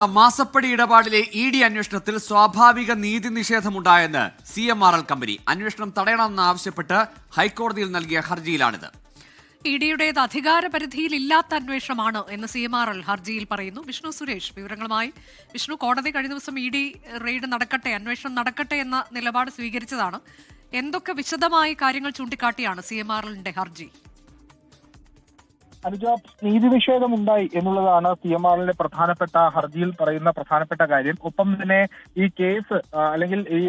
മാസപ്പടി ഇടപാടിലെ ഇ.ഡി. അന്വേഷണത്തിൽ സ്വാഭാവിക നീതി നിഷേധമുണ്ടായെന്ന് CMRL കമ്പനി. അന്വേഷണം തടയണമെന്നാവശ്യപ്പെട്ട് ഹൈക്കോടതിയിൽ നൽകിയ ഹർജിയിലാണിത്. ഇഡിയുടേത് അധികാരപരിധിയിൽ ഇല്ലാത്ത അന്വേഷണമാണ് എന്ന് CMRL ഹർജിയിൽ പറയുന്നു. വിഷ്ണു സുരേഷ് വിവരങ്ങളുമായി. വിഷ്ണു, കോടതി കഴിഞ്ഞ ദിവസം ഇ.ഡി. റെയ്ഡ് നടക്കട്ടെ, അന്വേഷണം നടക്കട്ടെ എന്ന നിലപാട് സ്വീകരിച്ചതാണ്. എന്തൊക്കെ വിശദമായി കാര്യങ്ങൾ ചൂണ്ടിക്കാട്ടിയാണ് CMRLന്റെ ഹർജി? അനുജ, നീതി നിഷേധം ഉണ്ടായി എന്നുള്ളതാണ് CMRLന്റെ പ്രധാനപ്പെട്ട ഹർജിയിൽ പറയുന്ന പ്രധാനപ്പെട്ട കാര്യം. ഒപ്പം തന്നെ ഈ കേസ് അല്ലെങ്കിൽ ഈ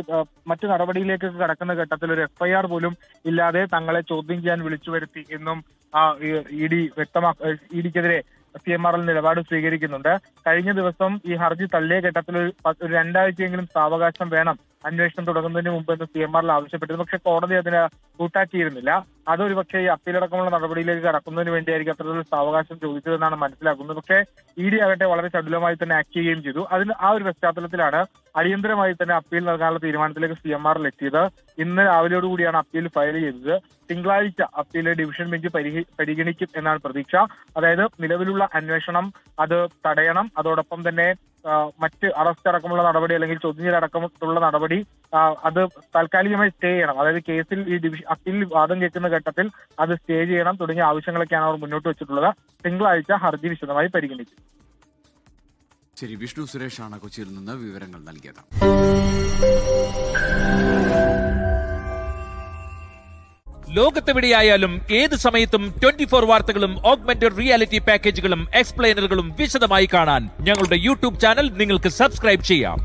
മറ്റു നടപടിയിലേക്ക് കടക്കുന്ന ഘട്ടത്തിൽ ഒരു FIR പോലും ഇല്ലാതെ തങ്ങളെ ചോദ്യം ചെയ്യാൻ വിളിച്ചു വരുത്തി എന്നും ഇഡിക്കെതിരെ CMRL നിലപാട് സ്വീകരിക്കുന്നുണ്ട്. കഴിഞ്ഞ ദിവസം ഈ ഹർജി തള്ളിയ ഘട്ടത്തിൽ ഒരു 2 ആഴ്ചയെങ്കിലും സാവകാശം വേണം അന്വേഷണം തുടങ്ങുന്നതിന് മുമ്പ് എന്ന് CMRL ആവശ്യപ്പെട്ടിരുന്നു. പക്ഷെ കോടതി അതിന് കൂട്ടാക്കിയിരുന്നില്ല. അതൊരു പക്ഷേ ഈ അപ്പീലടക്കമുള്ള നടപടിയിലേക്ക് കടക്കുന്നതിന് വേണ്ടിയായിരിക്കും അത്തരത്തിൽ സാവകാശം ചോദിച്ചതെന്നാണ് മനസ്സിലാക്കുന്നത്. പക്ഷേ ഇഡി ആകട്ടെ വളരെ ചടുലമായി തന്നെ ആക്ട് ചെയ്യുകയും ചെയ്തു. അതിന് ആ ഒരു പശ്ചാത്തലത്തിലാണ് അടിയന്തരമായി തന്നെ അപ്പീൽ നൽകാനുള്ള തീരുമാനത്തിലേക്ക് CMRL എത്തിയത്. ഇന്ന് രാവിലെയോടുകൂടിയാണ് അപ്പീൽ ഫയൽ ചെയ്തത്. തിങ്കളാഴ്ച അപ്പീല് ഡിവിഷൻ ബെഞ്ച് പരിഗണിക്കും എന്നാണ് പ്രതീക്ഷ. അതായത് നിലവിലുള്ള അന്വേഷണം അത് തടയണം, അതോടൊപ്പം തന്നെ മറ്റ് അറസ്റ്റ് അടക്കമുള്ള നടപടി അല്ലെങ്കിൽ ചോദ്യം ചെയ്യലടക്കമുള്ള നടപടി അത് താൽക്കാലികമായി സ്റ്റേ ചെയ്യണം. അതായത് കേസിൽ ഈ അപ്പീൽ വാദം കേൾക്കുന്ന ഘട്ടത്തിൽ അത് സ്റ്റേ ചെയ്യണം തുടങ്ങിയ ആവശ്യങ്ങളൊക്കെയാണ് അവർ മുന്നോട്ട് വെച്ചിട്ടുള്ളത്. തിങ്കളാഴ്ച ഹർജി വിശദമായി പരിഗണിക്കും. ശരി, വിഷ്ണു സുരേഷാണ് കൊച്ചിയിൽ നിന്ന് വിവരങ്ങൾ നൽകിയത്. ലോകത്തെവിടെയായാലും ഏത് സമയത്തും 24 വാർത്തകളും ഓഗ്മെന്റഡ് റിയാലിറ്റി പാക്കേജുകളും എക്സ്പ്ലെയിനറുകളും വിശദമായി കാണാൻ ഞങ്ങളുടെ YouTube ചാനൽ നിങ്ങൾക്ക് സബ്സ്ക്രൈബ് ചെയ്യാം.